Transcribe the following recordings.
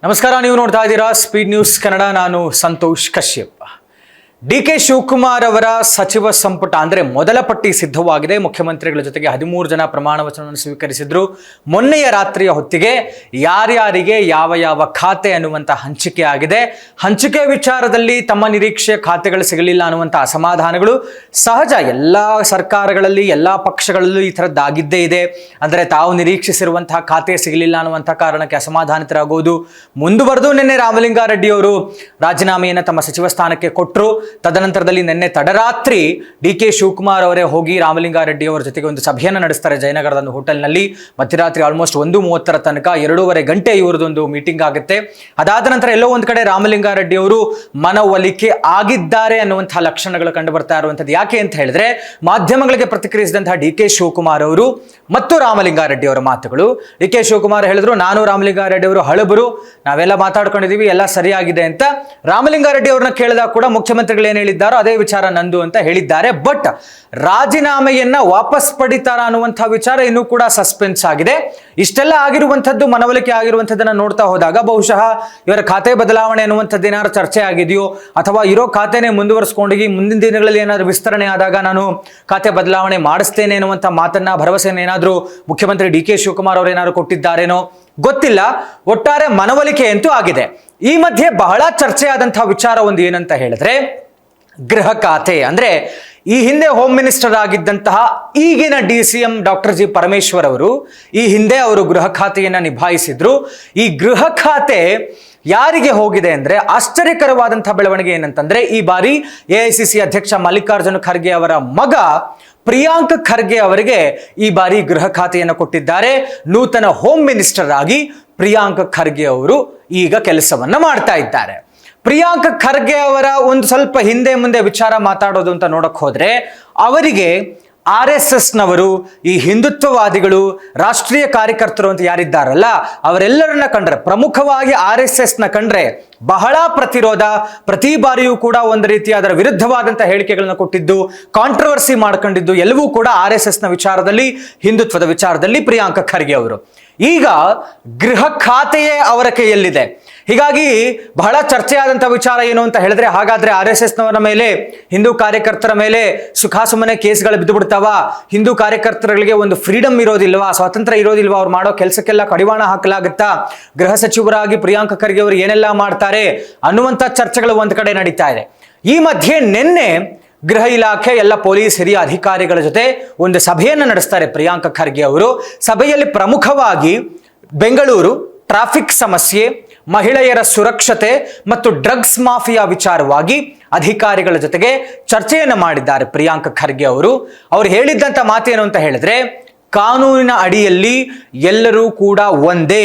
ನಮಸ್ಕಾರ, ನೀವು ನೋಡ್ತಾ ಇದ್ದೀರಾ ಸ್ಪೀಡ್ ನ್ಯೂಸ್ ಕನ್ನಡ. ನಾನು ಸಂತೋಷ್ ಕಶ್ಯಪ್. ಡಿ.ಕೆ. ಶಿವಕುಮಾರ್ ಅವರ ಸಚಿವ ಸಂಪುಟ ಅಂದರೆ ಮೊದಲ ಪಟ್ಟಿ ಸಿದ್ಧವಾಗಿದೆ. ಮುಖ್ಯಮಂತ್ರಿಗಳ ಜೊತೆಗೆ 13 ಜನ ಪ್ರಮಾಣ ವಚನವನ್ನು ಸ್ವೀಕರಿಸಿದ್ರು. ಮೊನ್ನೆಯ ರಾತ್ರಿಯ ಹೊತ್ತಿಗೆ ಯಾರ್ಯಾರಿಗೆ ಯಾವ ಯಾವ ಖಾತೆ ಅನ್ನುವಂಥ ಹಂಚಿಕೆ ಆಗಿದೆ. ಹಂಚಿಕೆ ವಿಚಾರದಲ್ಲಿ ತಮ್ಮ ನಿರೀಕ್ಷೆಯ ಖಾತೆಗಳು ಸಿಗಲಿಲ್ಲ ಅನ್ನುವಂಥ ಅಸಮಾಧಾನಗಳು ಸಹಜ. ಎಲ್ಲ ಸರ್ಕಾರಗಳಲ್ಲಿ ಎಲ್ಲ ಪಕ್ಷಗಳಲ್ಲೂ ಈ ಥರದ್ದಾಗಿದ್ದೇ ಇದೆ. ಅಂದರೆ ತಾವು ನಿರೀಕ್ಷಿಸಿರುವಂತಹ ಖಾತೆ ಸಿಗಲಿಲ್ಲ ಅನ್ನುವಂಥ ಕಾರಣಕ್ಕೆ ಅಸಮಾಧಾನಿತರಾಗುವುದು ಮುಂದುವರೆದು ನಿನ್ನೆ ರಾಮಲಿಂಗಾರೆಡ್ಡಿ ಅವರು ರಾಜೀನಾಮೆಯನ್ನು ತಮ್ಮ ಸಚಿವ ಸ್ಥಾನಕ್ಕೆ ಕೊಟ್ಟರು. ತದನಂತರದಲ್ಲಿ ನಿನ್ನೆ ತಡರಾತ್ರಿ ಡಿ.ಕೆ. ಶಿವಕುಮಾರ್ ಅವರೇ ಹೋಗಿ ರಾಮಲಿಂಗಾರೆಡ್ಡಿ ಅವರ ಜೊತೆಗೆ ಒಂದು ಸಭೆಯನ್ನು ನಡೆಸ್ತಾರೆ ಜಯನಗರದ ಒಂದು ಹೋಟೆಲ್ನಲ್ಲಿ. ಮಧ್ಯರಾತ್ರಿ ಆಲ್ಮೋಸ್ಟ್ 1:30 ತನಕ 2.5 ಗಂಟೆ ಇವರದೊಂದು ಮೀಟಿಂಗ್ ಆಗುತ್ತೆ. ಅದಾದ ನಂತರ ಎಲ್ಲೋ ಒಂದು ಕಡೆ ರಾಮಲಿಂಗಾರೆಡ್ಡಿ ಅವರು ಮನವೊಲಿಕೆ ಆಗಿದ್ದಾರೆ ಅನ್ನುವಂತಹ ಲಕ್ಷಣಗಳು ಕಂಡು ಬರ್ತಾ ಇರುವಂಥದ್ದು. ಯಾಕೆ ಅಂತ ಹೇಳಿದ್ರೆ, ಮಾಧ್ಯಮಗಳಿಗೆ ಪ್ರತಿಕ್ರಿಯಿಸಿದಂತಹ ಡಿ.ಕೆ. ಶಿವಕುಮಾರ್ ಅವರು ಮತ್ತು ರಾಮಲಿಂಗಾರೆಡ್ಡಿ ಅವರ ಮಾತುಗಳು. ಡಿ.ಕೆ. ಶಿವಕುಮಾರ್ ಹೇಳಿದ್ರು, ನಾನು ರಾಮಲಿಂಗಾರೆಡ್ಡಿ ಅವರು ಹಳಬರು, ನಾವೆಲ್ಲ ಮಾತಾಡ್ಕೊಂಡಿದೀವಿ, ಎಲ್ಲ ಸರಿಯಾಗಿದೆ ಅಂತ. ರಾಮಲಿಂಗಾರೆಡ್ಡಿ ಅವ್ರನ್ನ ಕೇಳಿದಾಗ ಕೂಡ ಮುಖ್ಯಮಂತ್ರಿಗಳು ಏನು ಹೇಳಿದ್ದಾರೋ ಅದೇ ವಿಚಾರ ನಂದು ಅಂತ ಹೇಳಿದ್ದಾರೆ. ಬಟ್ ರಾಜೀನಾಮೆಯನ್ನ ವಾಪಸ್ ಪಡಿತಾರ ಅನ್ನುವಂತಹ ವಿಚಾರ ಇನ್ನೂ ಕೂಡ ಸಸ್ಪೆನ್ಸ್ ಆಗಿದೆ. ಇಷ್ಟೆಲ್ಲ ಆಗಿರುವಂಥದ್ದು, ಮನವೊಲಿಕೆ ಆಗಿರುವಂಥದ್ದನ್ನ ನೋಡ್ತಾ ಹೋದಾಗ ಬಹುಶಃ ಇವರ ಖಾತೆ ಬದಲಾವಣೆ ಅನ್ನುವಂಥದ್ದು ಏನಾದ್ರು ಚರ್ಚೆ ಆಗಿದೆಯೋ, ಅಥವಾ ಇರೋ ಖಾತೆನೇ ಮುಂದುವರಿಸ್ಕೊಂಡೋಗಿ ಮುಂದಿನ ದಿನಗಳಲ್ಲಿ ಏನಾದ್ರು ವಿಸ್ತರಣೆ ಆದಾಗ ನಾನು ಖಾತೆ ಬದಲಾವಣೆ ಮಾಡಿಸ್ತೇನೆ ಅನ್ನುವಂಥ ಮಾತನ್ನ, ಭರವಸೆಯನ್ನು ಏನಾದರೂ ಮುಖ್ಯಮಂತ್ರಿ ಡಿ.ಕೆ. ಶಿವಕುಮಾರ್ ಅವರು ಏನಾದ್ರು ಕೊಟ್ಟಿದ್ದಾರೇನೋ ಗೊತ್ತಿಲ್ಲ. ಒಟ್ಟಾರೆ ಮನವೊಲಿಕೆ ಅಂತೂ ಆಗಿದೆ. ಈ ಮಧ್ಯೆ ಬಹಳ ಚರ್ಚೆ ಆದಂತಹ ವಿಚಾರ ಒಂದು ಏನಂತ ಹೇಳಿದ್ರೆ, ಗೃಹ ಖಾತೆ. ಅಂದ್ರೆ ಈ ಹಿಂದೆ ಹೋಮ್ ಮಿನಿಸ್ಟರ್ ಆಗಿದ್ದಂತಹ ಈಗಿನ DCM ಡಾಕ್ಟರ್ ಜಿ ಪರಮೇಶ್ವರ್ ಅವರು ಈ ಹಿಂದೆ ಅವರು ಗೃಹ ಖಾತೆಯನ್ನ ನಿಭಾಯಿಸಿದ್ರು. ಈ ಗೃಹ ಖಾತೆ ಯಾರಿಗೆ ಹೋಗಿದೆ ಅಂದ್ರೆ, ಆಶ್ಚರ್ಯಕರವಾದಂತಹ ಬೆಳವಣಿಗೆ ಏನಂತಂದ್ರೆ, ಈ ಬಾರಿ AICC ಅಧ್ಯಕ್ಷ ಮಲ್ಲಿಕಾರ್ಜುನ ಖರ್ಗೆ ಅವರ ಮಗ ಪ್ರಿಯಾಂಕ್ ಖರ್ಗೆ ಅವರಿಗೆ ಈ ಬಾರಿ ಗೃಹ ಖಾತೆಯನ್ನು ಕೊಟ್ಟಿದ್ದಾರೆ. ನೂತನ ಹೋಮ್ ಮಿನಿಸ್ಟರ್ ಆಗಿ ಪ್ರಿಯಾಂಕ್ ಖರ್ಗೆ ಅವರು ಈಗ ಕೆಲಸವನ್ನ ಮಾಡ್ತಾ ಇದ್ದಾರೆ. ಪ್ರಿಯಾಂಕ್ ಖರ್ಗೆ ಅವರ ಒಂದು ಸ್ವಲ್ಪ ಹಿಂದೆ ಮುಂದೆ ವಿಚಾರ ಮಾತಾಡೋದು ಅಂತ ನೋಡಕ್ ಹೋದ್ರೆ, ಅವರಿಗೆ RSS ನವರು, ಈ ಹಿಂದುತ್ವವಾದಿಗಳು, ರಾಷ್ಟ್ರೀಯ ಕಾರ್ಯಕರ್ತರು ಅಂತ ಯಾರಿದ್ದಾರಲ್ಲ ಅವರೆಲ್ಲರನ್ನ ಕಂಡ್ರೆ, ಪ್ರಮುಖವಾಗಿ RSS ನ ಕಂಡ್ರೆ ಬಹಳ ಪ್ರತಿರೋಧ. ಪ್ರತಿ ಬಾರಿಯೂ ಕೂಡ ಒಂದು ರೀತಿ ಅದರ ವಿರುದ್ಧವಾದಂಥ ಹೇಳಿಕೆಗಳನ್ನು ಕೊಟ್ಟಿದ್ದು, ಕಾಂಟ್ರವರ್ಸಿ ಮಾಡ್ಕೊಂಡಿದ್ದು ಎಲ್ಲವೂ ಕೂಡ RSS ನ ವಿಚಾರದಲ್ಲಿ, ಹಿಂದುತ್ವದ ವಿಚಾರದಲ್ಲಿ ಪ್ರಿಯಾಂಕ್ ಖರ್ಗೆ ಅವರು. ಈಗ ಗೃಹ ಖಾತೆಯೇ ಅವರ ಕೈಯಲ್ಲಿದೆ. ಹೀಗಾಗಿ ಬಹಳ ಚರ್ಚೆಯಾದಂಥ ವಿಚಾರ ಏನು ಅಂತ ಹೇಳಿದ್ರೆ, ಹಾಗಾದ್ರೆ RSS ನವರ ಮೇಲೆ, ಹಿಂದೂ ಕಾರ್ಯಕರ್ತರ ಮೇಲೆ ಸುಖಾಸುಮ್ಮನೆ ಕೇಸ್ಗಳು ಬಿದ್ದು ಬಿಡ್ತಾವ? ಹಿಂದೂ ಕಾರ್ಯಕರ್ತರಿಗೆ ಒಂದು ಫ್ರೀಡಮ್ ಇರೋದಿಲ್ವಾ, ಸ್ವಾತಂತ್ರ್ಯ ಇರೋದಿಲ್ವಾ? ಅವ್ರು ಮಾಡೋ ಕೆಲಸಕ್ಕೆಲ್ಲ ಕಡಿವಾಣ ಹಾಕಲಾಗುತ್ತಾ? ಗೃಹ ಸಚಿವರಾಗಿ ಪ್ರಿಯಾಂಕ್ ಖರ್ಗೆ ಅವರು ಏನೆಲ್ಲ ಮಾಡ್ತಾರೆ ಅನ್ನುವಂಥ ಚರ್ಚೆಗಳು ಒಂದ್ ಕಡೆ ನಡೀತಾ ಇದೆ. ಈ ಮಧ್ಯೆ ನಿನ್ನೆ ಗೃಹ ಇಲಾಖೆ ಎಲ್ಲ ಪೊಲೀಸ್ ಹಿರಿಯ ಅಧಿಕಾರಿಗಳ ಜೊತೆ ಒಂದು ಸಭೆಯನ್ನು ನಡೆಸ್ತಾರೆ ಪ್ರಿಯಾಂಕ್ ಖರ್ಗೆ ಅವರು. ಸಭೆಯಲ್ಲಿ ಪ್ರಮುಖವಾಗಿ ಬೆಂಗಳೂರು ಟ್ರಾಫಿಕ್ ಸಮಸ್ಯೆ, ಮಹಿಳೆಯರ ಸುರಕ್ಷತೆ ಮತ್ತು ಡ್ರಗ್ಸ್ ಮಾಫಿಯಾ ವಿಚಾರವಾಗಿ ಅಧಿಕಾರಿಗಳ ಜೊತೆಗೆ ಚರ್ಚೆಯನ್ನು ಮಾಡಿದ್ದಾರೆ ಪ್ರಿಯಾಂಕ್ ಖರ್ಗೆ ಅವರು. ಅವ್ರು ಹೇಳಿದ್ದಂಥ ಮಾತೇನು ಅಂತ ಹೇಳಿದ್ರೆ, ಕಾನೂನಿನ ಅಡಿಯಲ್ಲಿ ಎಲ್ಲರೂ ಕೂಡ ಒಂದೇ,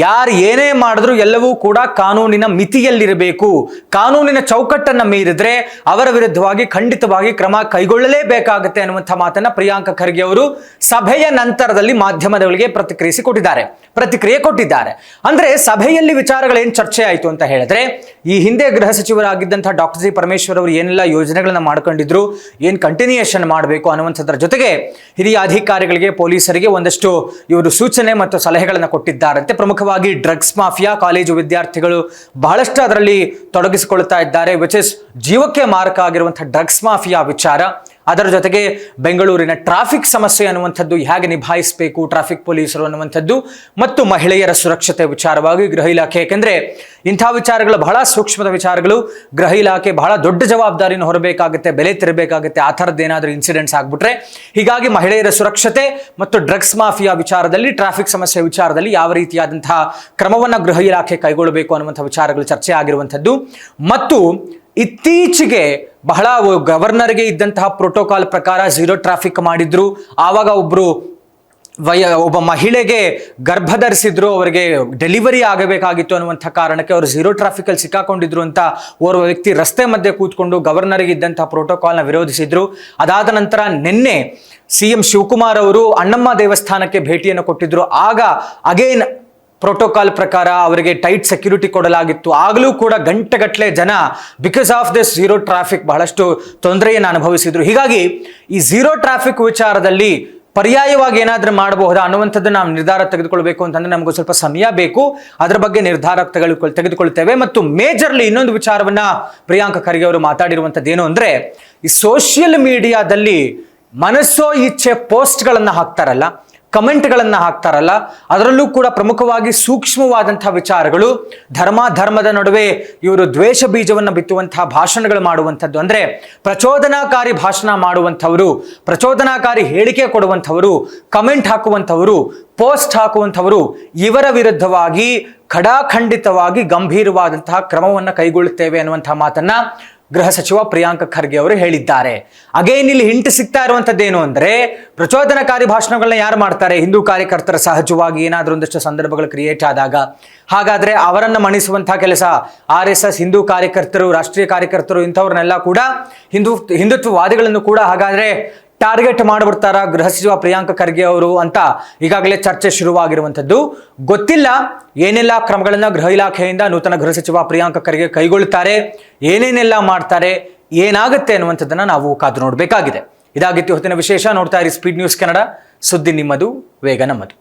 ಯಾರು ಏನೇ ಮಾಡಿದ್ರು ಎಲ್ಲವೂ ಕೂಡ ಕಾನೂನಿನ ಮಿತಿಯಲ್ಲಿರಬೇಕು. ಕಾನೂನಿನ ಚೌಕಟ್ಟನ್ನು ಮೀರಿದ್ರೆ ಅವರ ವಿರುದ್ಧವಾಗಿ ಖಂಡಿತವಾಗಿ ಕ್ರಮ ಕೈಗೊಳ್ಳಲೇಬೇಕಾಗುತ್ತೆ ಅನ್ನುವಂಥ ಮಾತನ್ನ ಪ್ರಿಯಾಂಕ್ ಖರ್ಗೆ ಅವರು ಸಭೆಯ ನಂತರದಲ್ಲಿ ಮಾಧ್ಯಮದವರಿಗೆ ಪ್ರತಿಕ್ರಿಯೆ ಕೊಟ್ಟಿದ್ದಾರೆ. ಅಂದ್ರೆ ಸಭೆಯಲ್ಲಿ ವಿಚಾರಗಳೇನು ಚರ್ಚೆ ಆಯಿತು ಅಂತ ಹೇಳಿದ್ರೆ, ಈ ಹಿಂದೆ ಗೃಹ ಸಚಿವರಾಗಿದ್ದಂತಹ ಡಾಕ್ಟರ್ ಜಿ ಪರಮೇಶ್ವರ್ ಅವರು ಏನೆಲ್ಲ ಯೋಜನೆಗಳನ್ನ ಮಾಡ್ಕೊಂಡಿದ್ರು, ಏನು ಕಂಟಿನ್ಯೂಯೇಷನ್ ಮಾಡಬೇಕು ಅನ್ನುವಂಥದ್ರ ಜೊತೆಗೆ ಹಿರಿಯ ಅಧಿಕಾರಿಗಳಿಗೆ, ಪೊಲೀಸರಿಗೆ ಒಂದಷ್ಟು ಇವರು ಸೂಚನೆ ಮತ್ತು ಸಲಹೆಗಳನ್ನು ಕೊಟ್ಟಿದ್ದಾರಂತೆ. ಪ್ರಮುಖವಾಗಿ ಡ್ರಗ್ಸ್ ಮಾಫಿಯಾ, ಕಾಲೇಜು ವಿದ್ಯಾರ್ಥಿಗಳು ಬಹಳಷ್ಟು ಅದರಲ್ಲಿ ತೊಡಗಿಸಿಕೊಳ್ತಾ ಇದ್ದಾರೆ. ವಿಚ್ ಇಸ್ ಜೀವಕ್ಕೆ ಮಾರಕ ಆಗಿರುವಂತಹ ಡ್ರಗ್ಸ್ ಮಾಫಿಯಾ ವಿಚಾರ. ಅದರ ಜೊತೆಗೆ ಬೆಂಗಳೂರಿನ ಟ್ರಾಫಿಕ್ ಸಮಸ್ಯೆ ಅನ್ನುವಂಥದ್ದು ಹೇಗೆ ನಿಭಾಯಿಸಬೇಕು, ಟ್ರಾಫಿಕ್ ಪೊಲೀಸರು ಅನ್ನುವಂಥದ್ದು, ಮತ್ತು ಮಹಿಳೆಯರ ಸುರಕ್ಷತೆ ವಿಚಾರವಾಗಿ ಗೃಹ ಇಲಾಖೆ. ಯಾಕೆಂದ್ರೆ ಇಂಥ ವಿಚಾರಗಳು ಬಹಳ ಸೂಕ್ಷ್ಮದ ವಿಚಾರಗಳು. ಗೃಹ ಇಲಾಖೆ ಬಹಳ ದೊಡ್ಡ ಜವಾಬ್ದಾರಿಯನ್ನು ಹೊರಬೇಕಾಗುತ್ತೆ, ಬೆಲೆ ತೆರಬೇಕಾಗುತ್ತೆ ಆ ಥರದ್ದು ಏನಾದರೂ ಇನ್ಸಿಡೆಂಟ್ಸ್ ಆಗ್ಬಿಟ್ರೆ. ಹೀಗಾಗಿ ಮಹಿಳೆಯರ ಸುರಕ್ಷತೆ ಮತ್ತು ಡ್ರಗ್ಸ್ ಮಾಫಿಯಾ ವಿಚಾರದಲ್ಲಿ, ಟ್ರಾಫಿಕ್ ಸಮಸ್ಯೆ ವಿಚಾರದಲ್ಲಿ ಯಾವ ರೀತಿಯಾದಂತಹ ಕ್ರಮವನ್ನು ಗೃಹ ಇಲಾಖೆ ಕೈಗೊಳ್ಳಬೇಕು ಅನ್ನುವಂಥ ವಿಚಾರಗಳು ಚರ್ಚೆ ಆಗಿರುವಂಥದ್ದು. ಮತ್ತು ಇತ್ತೀಚೆಗೆ ಬಹಳ ಗವರ್ನರ್ಗೆ ಇದ್ದಂತಹ ಪ್ರೋಟೋಕಾಲ್ ಪ್ರಕಾರ ಝೀರೋ ಟ್ರಾಫಿಕ್ ಮಾಡಿದ್ರು. ಆವಾಗ ಒಬ್ಬ ಮಹಿಳೆಗೆ ಗರ್ಭ ಧರಿಸಿದ್ರು, ಅವರಿಗೆ ಡೆಲಿವರಿ ಆಗಬೇಕಾಗಿತ್ತು ಅನ್ನುವಂಥ ಕಾರಣಕ್ಕೆ ಅವರು ಝೀರೋ ಟ್ರಾಫಿಕ್ ಅಲ್ಲಿ ಸಿಕ್ಕಾಕೊಂಡಿದ್ರು ಅಂತ ಓರ್ವ ವ್ಯಕ್ತಿ ರಸ್ತೆ ಮಧ್ಯೆ ಕೂತ್ಕೊಂಡು ಗವರ್ನರ್ಗೆ ಇದ್ದಂತಹ ಪ್ರೋಟೋಕಾಲ್ನ ವಿರೋಧಿಸಿದ್ರು. ಅದಾದ ನಂತರ ನಿನ್ನೆ CM ಶಿವಕುಮಾರ್ ಅವರು ಅಣ್ಣಮ್ಮ ದೇವಸ್ಥಾನಕ್ಕೆ ಭೇಟಿಯನ್ನು ಕೊಟ್ಟಿದ್ರು. ಆಗ ಅಗೇನ್ ಪ್ರೋಟೋಕಾಲ್ ಪ್ರಕಾರ ಅವರಿಗೆ ಟೈಟ್ ಸೆಕ್ಯೂರಿಟಿ ಕೊಡಲಾಗಿತ್ತು. ಆಗಲೂ ಕೂಡ ಗಂಟೆಗಟ್ಟಲೆ ಜನ because of this zero traffic ಬಹಳಷ್ಟು ತೊಂದರೆಯನ್ನು ಅನುಭವಿಸಿದ್ರು. ಹೀಗಾಗಿ ಈ ಝೀರೋ ಟ್ರಾಫಿಕ್ ವಿಚಾರದಲ್ಲಿ ಪರ್ಯಾಯವಾಗಿ ಏನಾದರೂ ಮಾಡಬಹುದಾ ಅನ್ನುವಂಥದ್ದು ನಾವು ನಿರ್ಧಾರ ತೆಗೆದುಕೊಳ್ಬೇಕು ಅಂತಂದ್ರೆ ನಮಗೂ ಸ್ವಲ್ಪ ಸಮಯ ಬೇಕು. ಅದರ ಬಗ್ಗೆ ನಿರ್ಧಾರ ತೆಗೆದುಕೊಳ್ತೇವೆ. ಮತ್ತು ಮೇಜರ್ಲಿ ಇನ್ನೊಂದು ವಿಚಾರವನ್ನ ಪ್ರಿಯಾಂಕ ಖರ್ಗೆ ಅವರು ಮಾತಾಡಿರುವಂಥದ್ದು ಏನು ಅಂದ್ರೆ, ಈ ಸೋಷಿಯಲ್ ಮೀಡಿಯಾದಲ್ಲಿ ಮನಸ್ಸೋ ಇಚ್ಛೆ ಪೋಸ್ಟ್ಗಳನ್ನು ಹಾಕ್ತಾರಲ್ಲ, ಕಮೆಂಟ್ಗಳನ್ನು ಹಾಕ್ತಾರಲ್ಲ, ಅದರಲ್ಲೂ ಕೂಡ ಪ್ರಮುಖವಾಗಿ ಸೂಕ್ಷ್ಮವಾದಂತಹ ವಿಚಾರಗಳು, ಧರ್ಮದ ನಡುವೆ ಇವರು ದ್ವೇಷ ಬೀಜವನ್ನು ಬಿತ್ತುವಂತಹ ಭಾಷಣಗಳು ಮಾಡುವಂಥದ್ದು, ಅಂದ್ರೆ ಪ್ರಚೋದನಾಕಾರಿ ಭಾಷಣ ಮಾಡುವಂಥವರು, ಪ್ರಚೋದನಾಕಾರಿ ಹೇಳಿಕೆ ಕೊಡುವಂಥವರು, ಕಮೆಂಟ್ ಹಾಕುವಂಥವರು, ಪೋಸ್ಟ್ ಹಾಕುವಂಥವರು, ಇವರ ವಿರುದ್ಧವಾಗಿ ಖಡಾಖಂಡಿತವಾಗಿ ಗಂಭೀರವಾದಂತಹ ಕ್ರಮವನ್ನು ಕೈಗೊಳ್ಳುತ್ತೇವೆ ಅನ್ನುವಂತಹ ಮಾತನ್ನ ಗೃಹ ಸಚಿವ ಪ್ರಿಯಾಂಕ ಖರ್ಗೆ ಅವರು ಹೇಳಿದ್ದಾರೆ. ಅಗೇನ್ ಇಲ್ಲಿ ಹಿಂಟ್ ಸಿಗ್ತಾ ಇರುವಂತದ್ದೇನು ಅಂದ್ರೆ, ಪ್ರಚೋದನಕಾರಿ ಭಾಷಣಗಳನ್ನ ಯಾರು ಮಾಡ್ತಾರೆ? ಹಿಂದೂ ಕಾರ್ಯಕರ್ತರ ಸಹಜವಾಗಿ ಏನಾದರೂ ಒಂದಷ್ಟು ಸಂದರ್ಭಗಳು ಕ್ರಿಯೇಟ್ ಆದಾಗ. ಹಾಗಾದ್ರೆ ಅವರನ್ನ ಮಣಿಸುವಂತಹ ಕೆಲಸ RSS ಹಿಂದೂ ಕಾರ್ಯಕರ್ತರು, ರಾಷ್ಟ್ರೀಯ ಕಾರ್ಯಕರ್ತರು ಇಂಥವ್ರನ್ನೆಲ್ಲ ಕೂಡ ಹಿಂದುತ್ವವಾದಿಗಳನ್ನು ಕೂಡ ಹಾಗಾದ್ರೆ ಟಾರ್ಗೆಟ್ ಮಾಡಿಬಿಡ್ತಾರ ಗೃಹ ಸಚಿವ ಪ್ರಿಯಾಂಕ ಖರ್ಗೆ ಅವರು ಅಂತ ಈಗಾಗಲೇ ಚರ್ಚೆ ಶುರುವಾಗಿರುವಂಥದ್ದು. ಗೊತ್ತಿಲ್ಲ ಏನೆಲ್ಲ ಕ್ರಮಗಳನ್ನ ಗೃಹ ಇಲಾಖೆಯಿಂದ ನೂತನ ಗೃಹ ಸಚಿವ ಪ್ರಿಯಾಂಕ ಖರ್ಗೆ ಕೈಗೊಳ್ಳುತ್ತಾರೆ, ಏನೇನೆಲ್ಲ ಮಾಡ್ತಾರೆ, ಏನಾಗುತ್ತೆ ಅನ್ನುವಂಥದ್ದನ್ನ ನಾವು ಕಾದು ನೋಡಬೇಕಾಗಿದೆ. ಇದಾಗಿತ್ತು ಹೊತ್ತಿನ ವಿಶೇಷ. ನೋಡ್ತಾ ಇರಿ ಸ್ಪೀಡ್ ನ್ಯೂಸ್ ಕನ್ನಡ, ಸುದ್ದಿ ನಿಮ್ಮದು, ವೇಗ ನಮ್ಮದು.